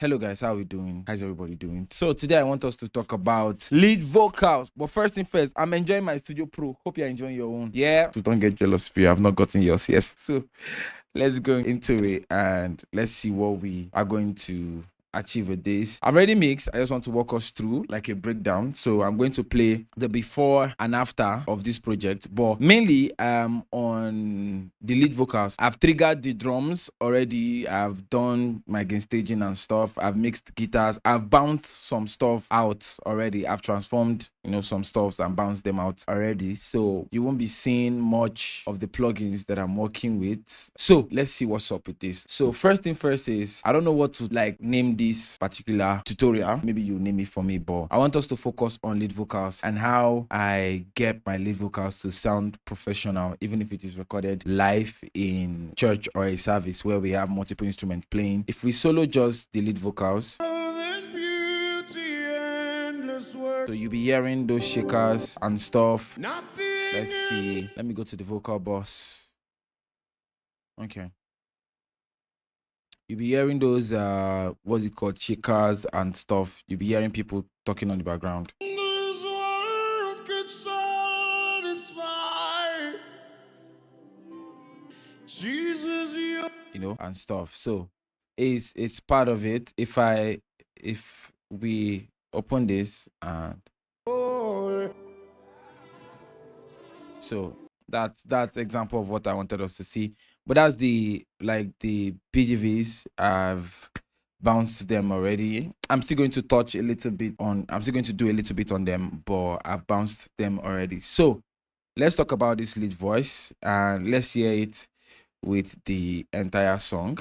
Hello guys, how are we doing? How's everybody doing? So today I want us to talk about lead vocals. But first thing first, I'm enjoying my Studio Pro. Hope you're enjoying your own. Yeah. So don't get jealous if you have not gotten yours. Yes. So let's go into it and let's see what we are going to achieve with this. I've already mixed. I just want to walk us through like a breakdown. So I'm going to play the before and after of this project, but mainly on the lead vocals. I've triggered the drums already. I've done my gain staging and stuff. I've mixed guitars. I've bounced some stuff out already. I've transformed some stuffs and bounced them out already. So you won't be seeing much of the plugins that I'm working with. So let's see what's up with this. So first thing first is, I don't know what to name this particular tutorial. Maybe you name it for me, but I want us to focus on lead vocals and how I get my lead vocals to sound professional, even if it is recorded live in church or a service where we have multiple instruments playing. If we solo just the lead vocals, so you'll be hearing those shakers and stuff. Let's see. Let me go to the vocal boss. Okay. You'll be hearing those what's it called, shakers and stuff. You'll be hearing people talking on the background. This world could satisfy Jesus, and stuff. So it's part of it. If we open this and so that's example of what I wanted us to see. But that's the BGVs. I've bounced them already. I'm still going to do a little bit on them, but I've bounced them already. So let's talk about this lead voice and let's hear it with the entire song.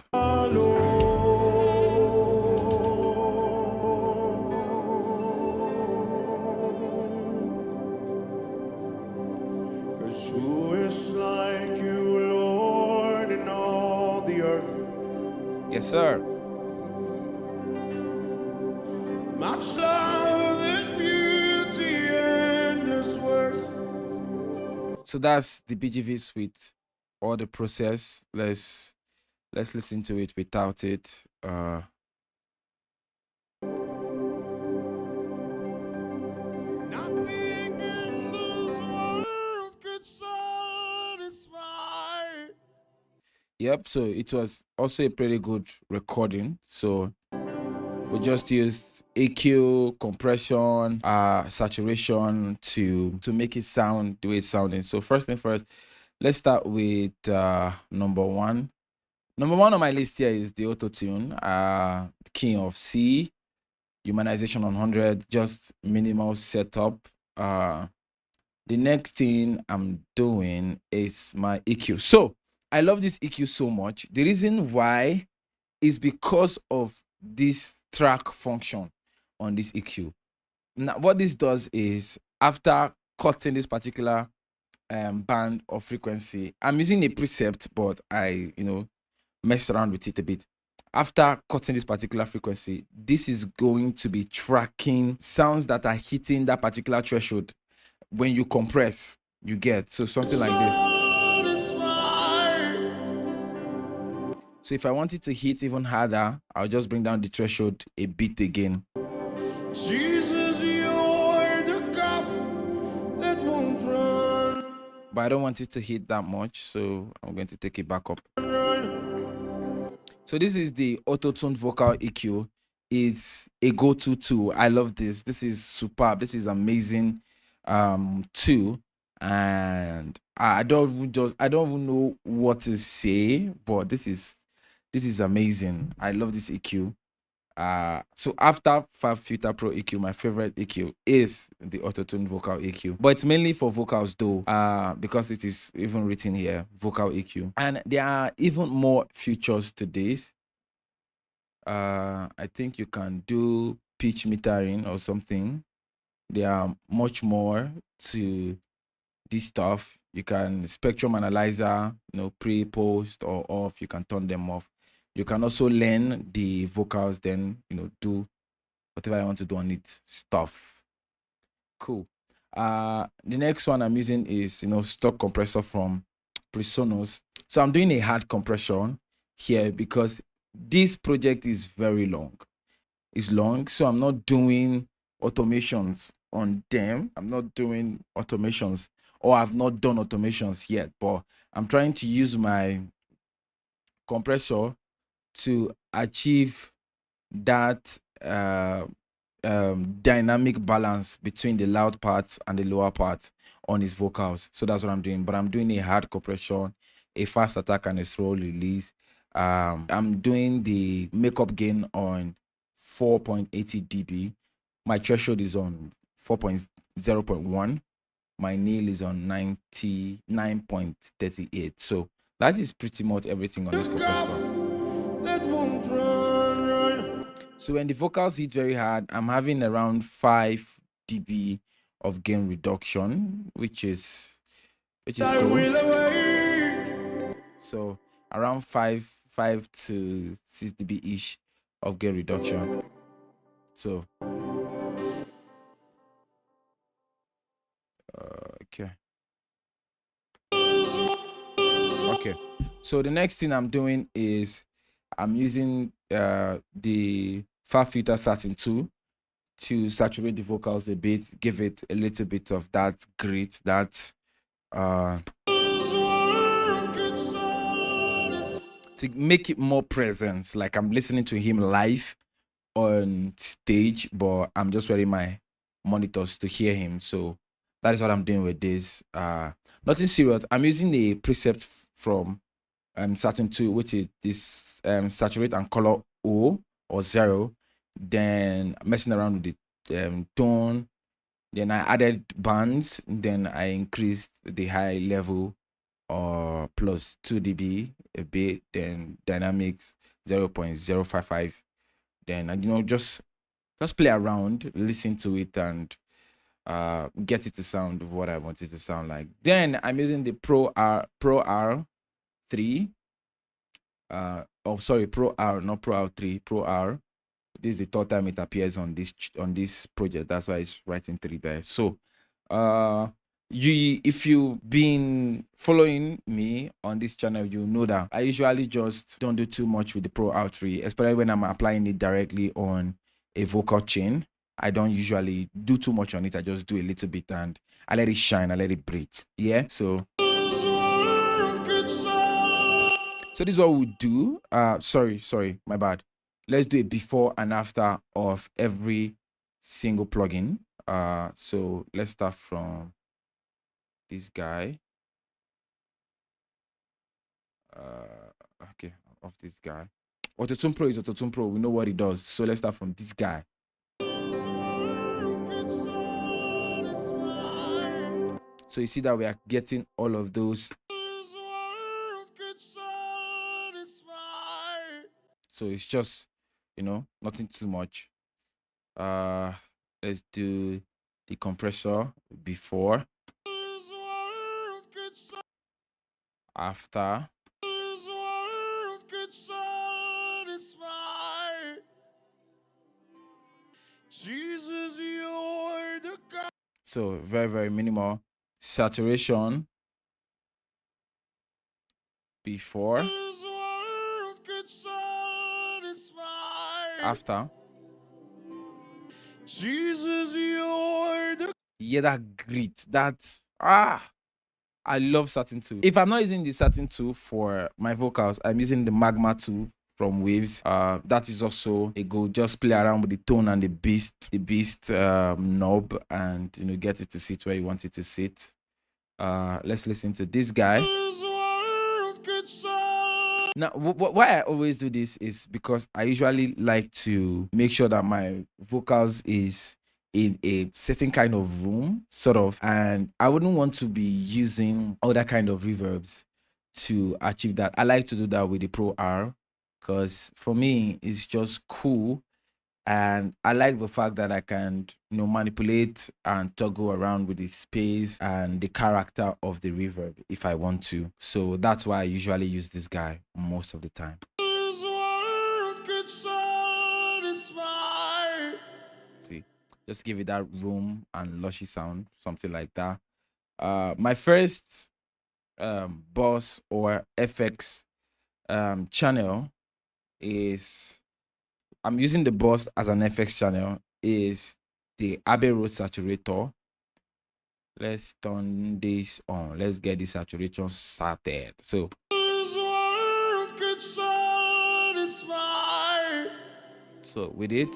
Who is like you, Lord, in all the earth? Yes, sir. Much love and beauty, endless worth. So that's the BGVs with all the process. Let's listen to it without it. Nothing in this world could satisfy. Yep, so it was also a pretty good recording. So we just used EQ, compression, saturation to make it sound the way it's sounding. So first thing first, let's start with number one. Number one on my list here is the auto tune, key of C, humanization on 100, just minimal setup. The next thing I'm doing is my EQ. So I love this EQ so much. The reason why is because of this track function on this EQ. Now, what this does is, after cutting this particular band of frequency, I'm using a precept, but I messed around with it a bit. After cutting this particular frequency, this is going to be tracking sounds that are hitting that particular threshold. When you compress, you get something like this. So if I want it to hit even harder, I'll just bring down the threshold a bit again. Jesus, you're the cup that won't run. But I don't want it to hit that much, so I'm going to take it back up. So this is the auto-tune vocal EQ. It's a go-to tool. I love this. This is superb. This is amazing too. And I don't even know what to say, but this is amazing. I love this EQ. So after Fab Filter Pro EQ, my favorite EQ is the auto-tune vocal EQ, but it's mainly for vocals though, because it is even written here, vocal EQ. And there are even more features to this. I think you can do pitch metering or something. There are much more to this stuff. You can spectrum analyzer, pre, post, or off. You can turn them off. You can also learn the vocals, then do whatever I want to do on it. Stuff. Cool. The next one I'm using is stock compressor from Presonus. So I'm doing a hard compression here because this project is very long. is long, so I'm not doing automations on them. I'm not doing automations, or I've not done automations yet, but I'm trying to use my compressor to achieve that dynamic balance between the loud parts and the lower parts on his vocals. So that's what I'm doing. But I'm doing a hard compression, a fast attack, and a slow release. I'm doing the makeup gain on 4.80 dB. My threshold is on 4.0.1. My nail is on 99.38. So that is pretty much everything on this compressor. So when the vocals hit very hard, I'm having around 5 dB of gain reduction, which is cool. So around 5 to 6 dB ish of gain reduction. So okay. So the next thing I'm doing is I'm using the far filter satin 2 to saturate the vocals a bit, give it a little bit of that grit, that to make it more present, like I'm listening to him live on stage, but I'm just wearing my monitors to hear him. So that is what I'm doing with this. Nothing serious. I'm using a preset from Saturn 2, which is this saturate and color O or 0. Then messing around with the tone. Then I added bands. Then I increased the high level or plus 2 dB a bit. Then dynamics 0.055. Then just play around, listen to it, and get it to sound what I want it to sound like. Then I'm using the Pro R3. Pro R, not Pro R3, Pro R. This is the third time it appears on this project. That's why it's writing 3 there. So if you've been following me on this channel, you know that I usually just don't do too much with the Pro R3, especially when I'm applying it directly on a vocal chain. I don't usually do too much on it. I just do a little bit and I let it shine, I let it breathe. Yeah. So this is what we'll do. Sorry, my bad. Let's do a before and after of every single plugin. So let's start from this guy. Okay, of this guy. Autotune Pro is Autotune Pro. We know what it does. So let's start from this guy. So you see that we are getting all of those. So it's just, nothing too much. Let's do the compressor before, after, Jesus, you're the God. So very, very minimal saturation before, after. Jesus, you're the. Yeah, that grit, that I love Satin 2. If I'm not using the Satin 2 for my vocals, I'm using the Magma 2 from Waves. That is also a go. Just play around with the tone and the beast knob, and get it to sit where you want it to sit. Let's listen to this guy. Now, why I always do this is because I usually like to make sure that my vocals is in a certain kind of room, sort of, and I wouldn't want to be using other kind of reverbs to achieve that. I like to do that with the Pro R because for me it's just cool, and I like the fact that I can manipulate and toggle around with the space and the character of the reverb if I want to. So that's why I usually use this guy most of the time. See, just give it that room and lushy sound, something like that. My first boss or FX channel is I'm using the bus as an FX channel, is the Abbey Road saturator. Let's turn this on. Let's get the saturation started. So with it,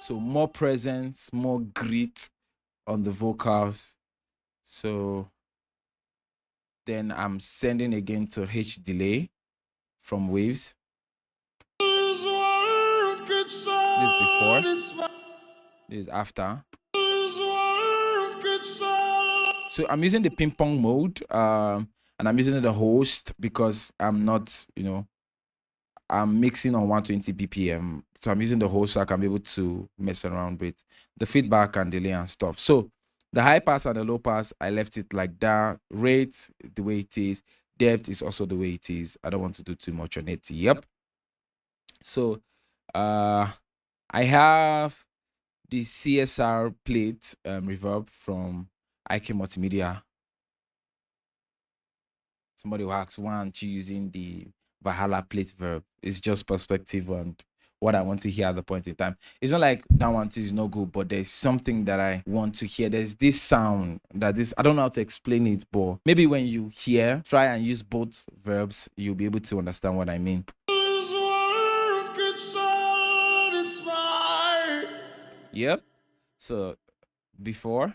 so more presence, more grit on the vocals. So then I'm sending again to H delay from waves. This before, this after. So I'm using the ping pong mode, and I'm using the host because I'm not, I'm mixing on 120 BPM. So I'm using the host so I can be able to mess around with the feedback and delay and stuff. So the high pass and the low pass, I left it like that. Rate the way it is. Depth is also the way it is. I don't want to do too much on it. Yep. So I have the CSR plate reverb from IK Multimedia. Somebody will ask, why aren't you using the Valhalla plate verb? It's just perspective and what I want to hear at the point in time. It's not like that one is no good, but there's something that I want to hear. There's this sound I don't know how to explain it, but maybe when you hear, try and use both verbs, you'll be able to understand what I mean. Yep. So before.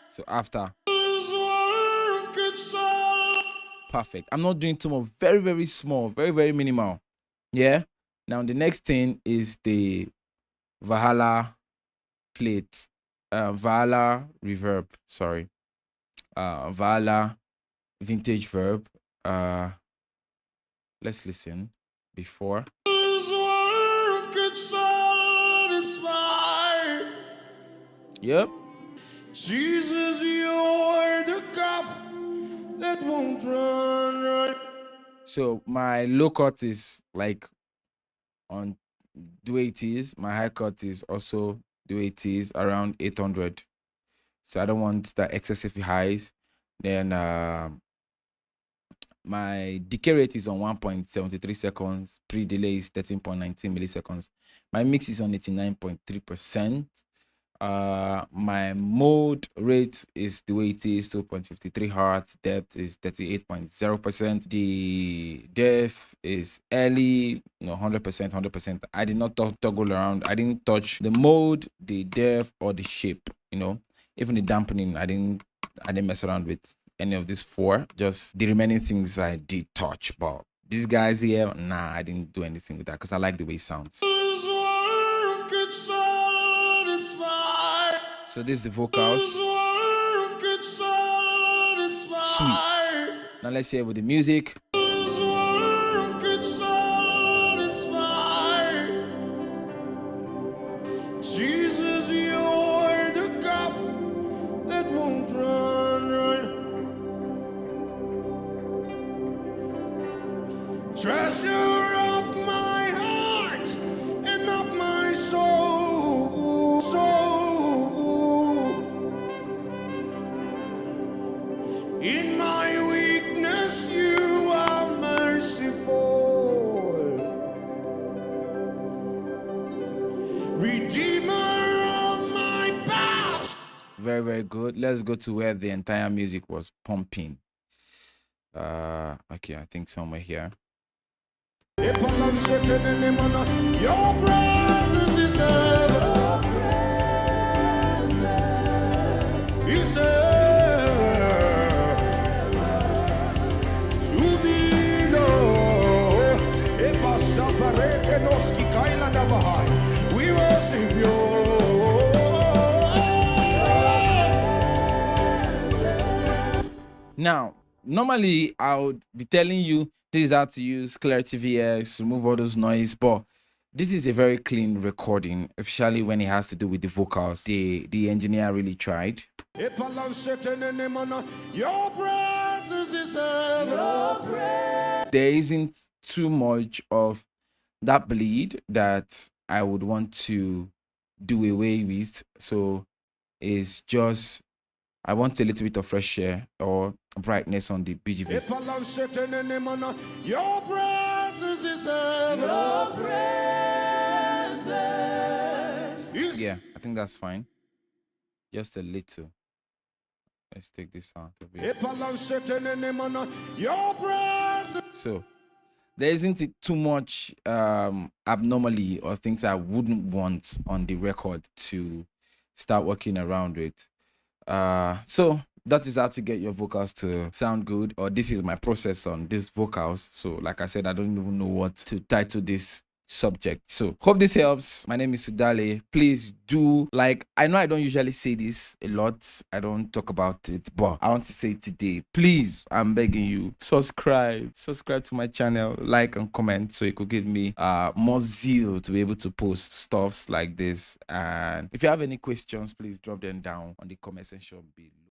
So after. Perfect. I'm not doing too much. Very, very small. Very, very minimal. Yeah. Now the next thing is the Valhalla plate. Valhalla reverb. Sorry. Valhalla vintage verb. Let's listen. Before. Yep. Jesus, you're the cup that won't run. So my low cut is like on the way it is. My high cut is also the way it is, around 800. So I don't want the excessive highs. Then my decay rate is on 1.73 seconds. Pre-delay is 13.19 milliseconds. My mix is on 89.3%. My mode rate is the way it is, 2.53 hertz. Depth is 38.0%. The depth is early, 100%. I did not toggle around. I didn't touch the mode, the depth, or the shape. Even the dampening, I didn't mess around with any of these four. Just the remaining things I did touch, but these guys here, nah, I didn't do anything with that because I like the way it sounds. So this is the vocals. Sweet. Now let's hear with the music. Jesus, you're the cup that won't run. Treasure of my heart and of my soul. In my weakness, you are merciful. Redeemer of my past. Very, very good. Let's go to where the entire music was pumping. Okay, I think somewhere here. Your presence is heaven. You to be known. We worship you. Now, normally I would be telling you this is how to use Clarity VX, remove all those noise, but this is a very clean recording, especially when it has to do with the vocals. The engineer really tried. Your presence is heaven. There isn't too much of that bleed that I would want to do away with, so it's just I want a little bit of fresh air or brightness on the BGV. Your presence is heaven. Your presence. Yeah, I think that's fine. Just a little. Let's take this out a bit. Your presence. So there isn't too much abnormally or things I wouldn't want on the record to start working around with. So that is how to get your vocals to sound good, or this is my process on these vocals. So like I said, I don't even know what to title this subject. So hope this helps. My name is Sudale. Please do, like, I know I don't usually say this a lot, I don't talk about it, but I want to say it today. Please, I'm begging you, subscribe to my channel, like and comment, so it could give me more zeal to be able to post stuffs like this. And if you have any questions, please drop them down on the comment section below.